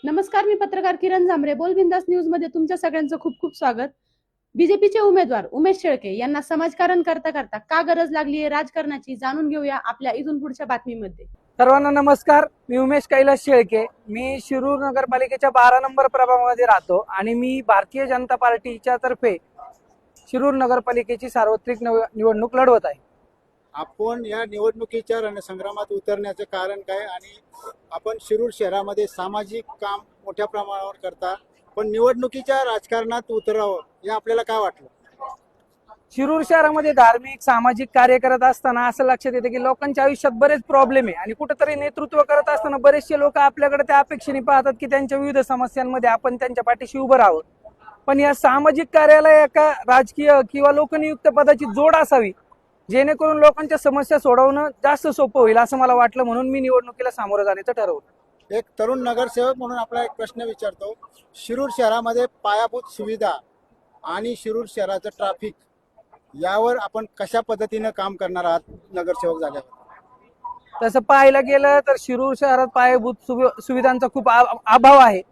नमस्कार, मी पत्रकार किरण जांभरे. बोल बिंदास न्यूज मध्ये तुमच्या सगळ्यांचं खूप खूप स्वागत. बीजेपीचे उमेदवार उमेश शेळके यांना समाजकारण करता करता का गरज लागली आहे राजकारणाची, जाणून घेऊया आपल्या इथून पुढच्या बातमीमध्ये. सर्वांना नमस्कार. मी उमेश कैलास शेळके. मी शिरूर नगरपालिकेच्या 12 नंबर प्रभागामध्ये राहतो आणि मी भारतीय जनता पार्टीच्या तर्फे शिरूर नगरपालिकेची सार्वत्रिक निवडणूक लढवत आहे. आपण या निवडणुकीच्या रणसंग्रामात उतरण्याचे कारण काय आणि आपण शिरूर शहरामध्ये सामाजिक काम मोठ्या प्रमाणावर करता, पण निवडणुकीच्या राजकारणात उतरावं हे आपल्याला काय वाटलं? शिरूर शहरामध्ये धार्मिक सामाजिक कार्य करत असताना असं लक्षात येतं की लोकांच्या आयुष्यात बरेच प्रॉब्लेम आहे आणि कुठेतरी नेतृत्व करत असताना बरेचसे लोक आपल्याकडे त्या अपेक्षेने पाहतात की त्यांच्या विविध समस्यांमध्ये आपण त्यांच्या पाठीशी उभं राहावं. पण या सामाजिक कार्याला एका राजकीय किंवा लोकनियुक्त पदाची जोड असावी, जेणेकरून लोकांच्या समस्या सोडवणं जास्त सोपं होईल असं मला वाटलं. म्हणून मी निवडणुकीला सामोरं जाण्याचं ठरवलं. एक तरुण नगरसेवक म्हणून आपला एक प्रश्न विचारतो. शिरूर शहरामध्ये पायाभूत सुविधा आणि शिरूर शहराचं ट्रॅफिक यावर आपण कशा पद्धतीनं काम करणार आहात नगरसेवक झाल्यावर? तसं पाहायला गेलं तर शिरूर शहरात पायाभूत सुविधांचा खूप अभाव आहे.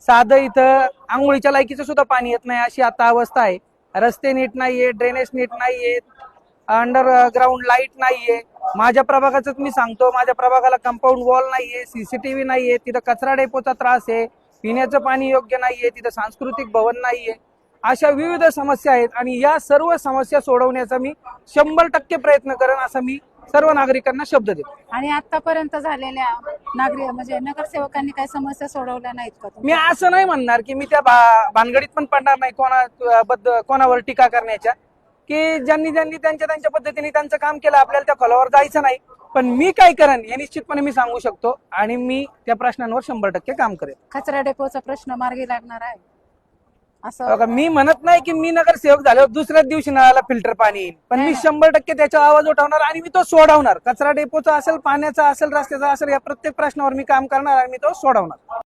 साधं इथं आंघोळीच्या लायकीचं सुद्धा पाणी येत नाही अशी आता अवस्था आहे. रस्ते नीट नाहीये, ड्रेनेज नीट नाहीये, अंडरग्राऊंड लाईट नाहीये. माझ्या प्रभागाच मी सांगतो, माझ्या प्रभागाला कंपाऊंड वॉल नाहीये, सीसीटीव्ही नाहीये, तिथं कचरा डेपोचा त्रास आहे, पिण्याचं पाणी योग्य नाहीये, तिथं सांस्कृतिक भवन नाहीये. अशा विविध समस्या आहेत आणि या सर्व समस्या सोडवण्याचा मी 100% प्रयत्न करेन असं मी सर्व नागरिकांना शब्द देतो. आणि आतापर्यंत झालेल्या म्हणजे नगरसेवकांनी काही समस्या सोडवल्या नाहीत का? मी असं नाही म्हणणार की मी त्या भानगडीत पण पडणार नाही कोणावर टीका करण्याच्या, की ज्यांनी त्यांच्या पद्धतीने त्यांचं काम केलं, आपल्याला त्या खोलावर जायचं नाही. पण मी काय करेन हे निश्चितपणे मी सांगू शकतो आणि मी त्या प्रश्नांवर 100% काम करेन. कचरा डेपोचा प्रश्न मार्गी लागणार आहे असं मी म्हणत नाही की मी नगरसेवक झाल्यावर दुसऱ्याच दिवशी नळाला फिल्टर पाणी येईल, पण मी 100% त्याचा आवाज उठवणार आणि मी तो सोडवणार. कचरा डेपोचा असेल, पाण्याचा असेल, रस्त्याचा असेल, या प्रत्येक प्रश्नावर मी काम करणार आणि मी तो सोडवणार.